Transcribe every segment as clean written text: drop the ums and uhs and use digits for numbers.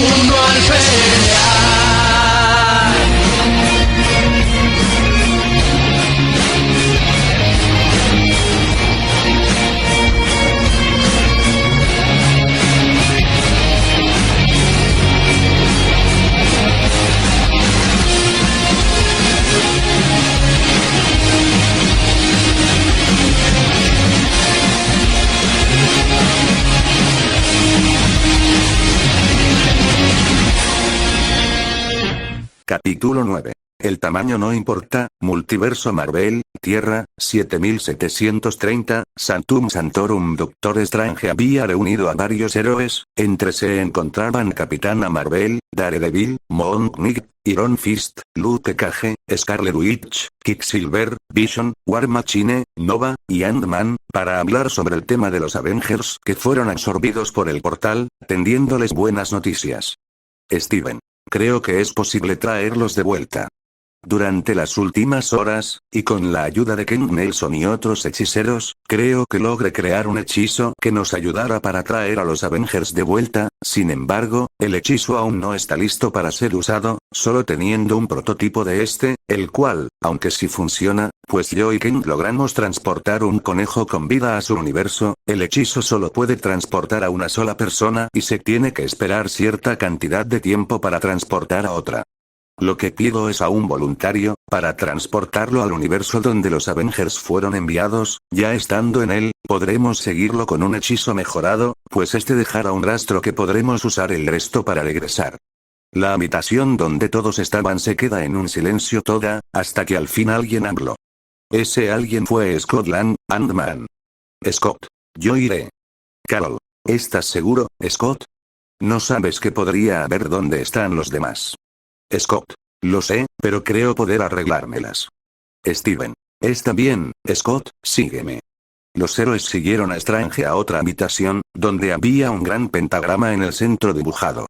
mundo al pelear. Capítulo 9. El tamaño no importa, Multiverso Marvel, Tierra, 7730, Sanctum Sanctorum. Doctor Strange había reunido a varios héroes, entre se encontraban Capitana Marvel, Daredevil, Moon Knight, Iron Fist, Luke Cage, Scarlet Witch, Quicksilver, Vision, War Machine, Nova, y Ant-Man, para hablar sobre el tema de los Avengers que fueron absorbidos por el portal, tendiéndoles buenas noticias. Steven. Creo que es posible traerlos de vuelta. Durante las últimas horas, y con la ayuda de Ken Nelson y otros hechiceros, creo que logré crear un hechizo que nos ayudará para traer a los Avengers de vuelta. Sin embargo, el hechizo aún no está listo para ser usado, solo teniendo un prototipo de este, el cual, aunque sí funciona, pues yo y Ken logramos transportar un conejo con vida a su universo, el hechizo solo puede transportar a una sola persona y se tiene que esperar cierta cantidad de tiempo para transportar a otra. Lo que pido es a un voluntario, para transportarlo al universo donde los Avengers fueron enviados. Ya estando en él, podremos seguirlo con un hechizo mejorado, pues este dejará un rastro que podremos usar el resto para regresar. La habitación donde todos estaban se queda en un silencio toda, hasta que al fin alguien habló. Ese alguien fue Scott Lang, Ant-Man. Scott. Yo iré. Carol. ¿Estás seguro, Scott? No sabes que podría haber dónde están los demás. Scott. Lo sé, pero creo poder arreglármelas. Steven. Está bien, Scott, sígueme. Los héroes siguieron a Strange a otra habitación, donde había un gran pentagrama en el centro dibujado.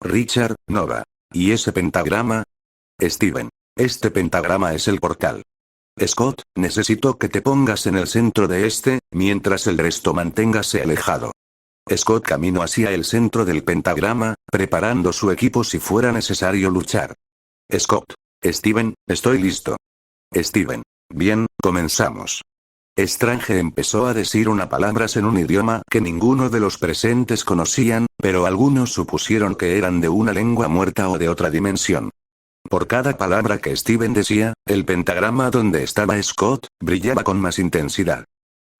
Richard, Nova. ¿Y ese pentagrama? Steven. Este pentagrama es el portal. Scott, necesito que te pongas en el centro de este, mientras el resto manténgase alejado. Scott caminó hacia el centro del pentagrama, preparando su equipo si fuera necesario luchar. Scott. Steven, estoy listo. Steven. Bien, comenzamos. Strange empezó a decir unas palabras en un idioma que ninguno de los presentes conocían, pero algunos supusieron que eran de una lengua muerta o de otra dimensión. Por cada palabra que Steven decía, el pentagrama donde estaba Scott, brillaba con más intensidad.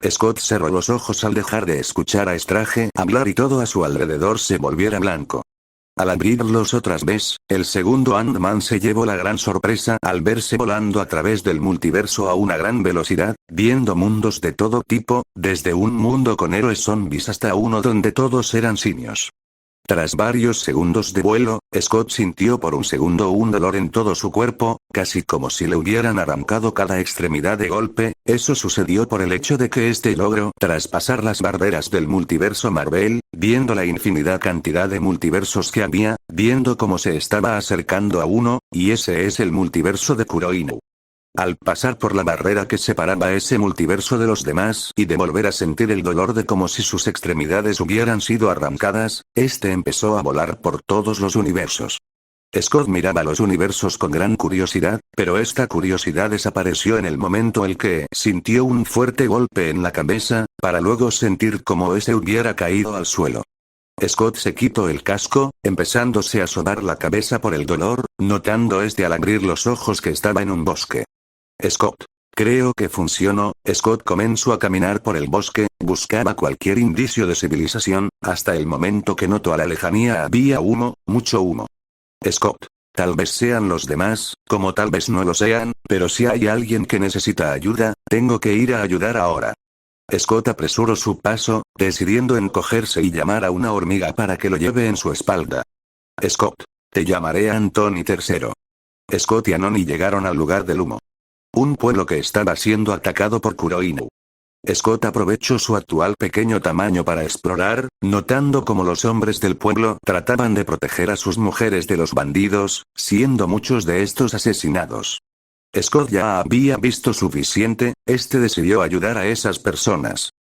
Scott cerró los ojos al dejar de escuchar a Strange hablar y todo a su alrededor se volviera blanco. Al abrirlos otras vez, el segundo Ant-Man se llevó la gran sorpresa al verse volando a través del multiverso a una gran velocidad, viendo mundos de todo tipo, desde un mundo con héroes zombies hasta uno donde todos eran simios. Tras varios segundos de vuelo, Scott sintió por un segundo un dolor en todo su cuerpo, casi como si le hubieran arrancado cada extremidad de golpe. Eso sucedió por el hecho de que este logró traspasar las barreras del multiverso Marvel, viendo la infinidad cantidad de multiversos que había, viendo cómo se estaba acercando a uno, y ese es el multiverso de Kuroinu. Al pasar por la barrera que separaba ese multiverso de los demás y de volver a sentir el dolor de como si sus extremidades hubieran sido arrancadas, este empezó a volar por todos los universos. Scott miraba los universos con gran curiosidad, pero esta curiosidad desapareció en el momento en que sintió un fuerte golpe en la cabeza, para luego sentir como ese hubiera caído al suelo. Scott se quitó el casco, empezándose a sobar la cabeza por el dolor, notando al abrir los ojos que estaba en un bosque. Scott. Creo que funcionó. Scott comenzó a caminar por el bosque, buscaba cualquier indicio de civilización, hasta el momento que notó a la lejanía había humo, mucho humo. Scott. Tal vez sean los demás, como tal vez no lo sean, pero si hay alguien que necesita ayuda, tengo que ir a ayudar ahora. Scott apresuró su paso, decidiendo encogerse y llamar a una hormiga para que lo lleve en su espalda. Scott. Te llamaré Anthony III. Scott y Anoni llegaron al lugar del humo. Un pueblo que estaba siendo atacado por Kuroinu. Scott aprovechó su actual pequeño tamaño para explorar, notando cómo los hombres del pueblo trataban de proteger a sus mujeres de los bandidos, siendo muchos de estos asesinados. Scott ya había visto suficiente, decidió ayudar a esas personas.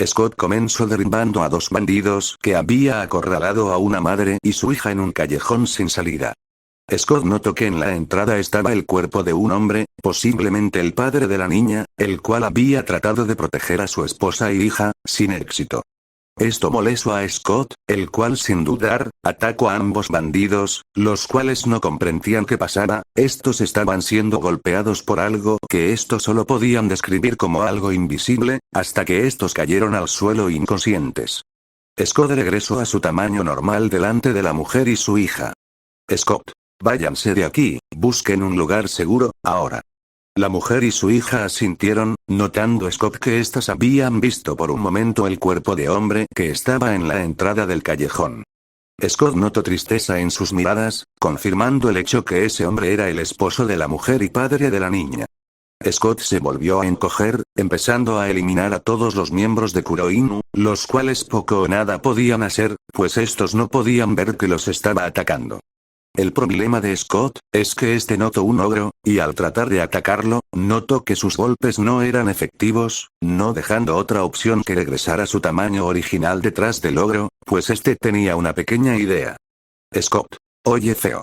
Scott comenzó derribando a dos bandidos que había acorralado a una madre y su hija en un callejón sin salida. Scott notó que en la entrada estaba el cuerpo de un hombre, posiblemente el padre de la niña, el cual había tratado de proteger a su esposa y hija, sin éxito. Esto molestó a Scott, el cual sin dudar, atacó a ambos bandidos, los cuales no comprendían qué pasaba. Estos estaban siendo golpeados por algo que estos solo podían describir como algo invisible, hasta que estos cayeron al suelo inconscientes. Scott regresó a su tamaño normal delante de la mujer y su hija. Scott, váyanse de aquí, busquen un lugar seguro, ahora. La mujer y su hija asintieron, notando Scott que éstas habían visto por un momento el cuerpo de hombre que estaba en la entrada del callejón. Scott notó tristeza en sus miradas, confirmando el hecho que ese hombre era el esposo de la mujer y padre de la niña. Scott se volvió a encoger, empezando a eliminar a todos los miembros de Kuroinu, los cuales poco o nada podían hacer, pues estos no podían ver que los estaba atacando. El problema de Scott es que este notó un ogro, y al tratar de atacarlo, notó que sus golpes no eran efectivos, no dejando otra opción que regresar a su tamaño original detrás del ogro, pues este tenía una pequeña idea. Scott, oye feo.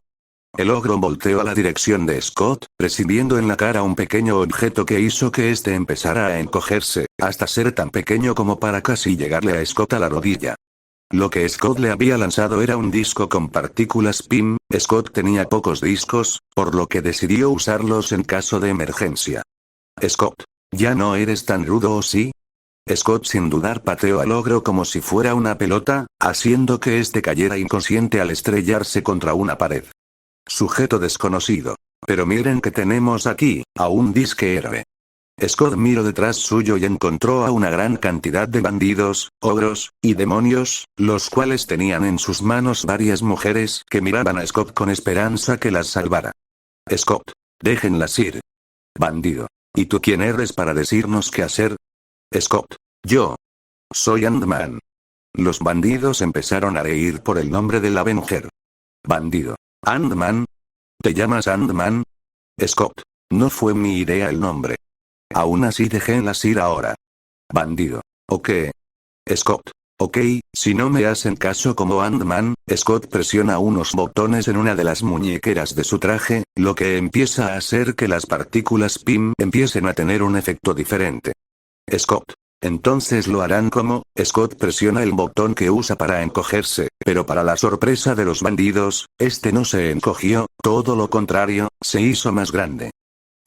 El ogro volteó a la dirección de Scott, recibiendo en la cara un pequeño objeto que hizo que este empezara a encogerse, hasta ser tan pequeño como para casi llegarle a Scott a la rodilla. Lo que Scott le había lanzado era un disco con partículas PIM. Scott tenía pocos discos, por lo que decidió usarlos en caso de emergencia. Scott, ¿ya no eres tan rudo o sí? Scott sin dudar pateó al ogro como si fuera una pelota, haciendo que este cayera inconsciente al estrellarse contra una pared. Sujeto desconocido. Pero miren que tenemos aquí, a un disque héroe. Scott miró detrás suyo y encontró a una gran cantidad de bandidos, ogros, y demonios, los cuales tenían en sus manos varias mujeres que miraban a Scott con esperanza que las salvara. Scott, déjenlas ir. Bandido. ¿Y tú quién eres para decirnos qué hacer? Scott, yo. Soy Ant-Man. Los bandidos empezaron a reír por el nombre de la mujer. Bandido. ¿Ant-Man? ¿Te llamas Ant-Man? Scott, no fue mi idea el nombre. Aún así déjenlas ir ahora. Bandido. ¿O qué? Scott. Ok, si no me hacen caso como Ant-Man, Scott presiona unos botones en una de las muñequeras de su traje, lo que empieza a hacer que las partículas PIM empiecen a tener un efecto diferente. Scott. Entonces lo harán como, Scott presiona el botón que usa para encogerse, pero para la sorpresa de los bandidos, este no se encogió, todo lo contrario, se hizo más grande.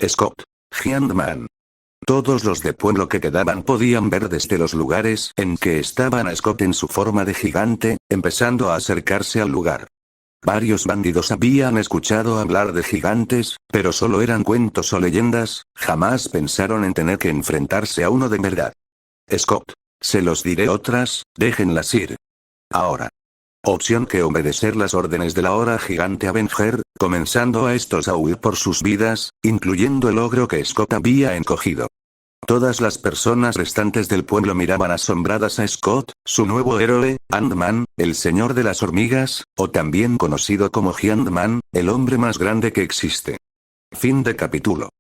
Scott. Ant-Man. Todos los de pueblo que quedaban podían ver desde los lugares en que estaban a Scott en su forma de gigante, empezando a acercarse al lugar. Varios bandidos habían escuchado hablar de gigantes, pero solo eran cuentos o leyendas, jamás pensaron en tener que enfrentarse a uno de verdad. Scott, se los diré otras, déjenlas ir. Ahora. Opción que obedecer las órdenes de la hora gigante Avenger, comenzando a estos a huir por sus vidas, incluyendo el ogro que Scott había encogido. Todas las personas restantes del pueblo miraban asombradas a Scott, su nuevo héroe, Ant-Man, el señor de las hormigas, o también conocido como Ant-Man, el hombre más grande que existe. Fin de capítulo.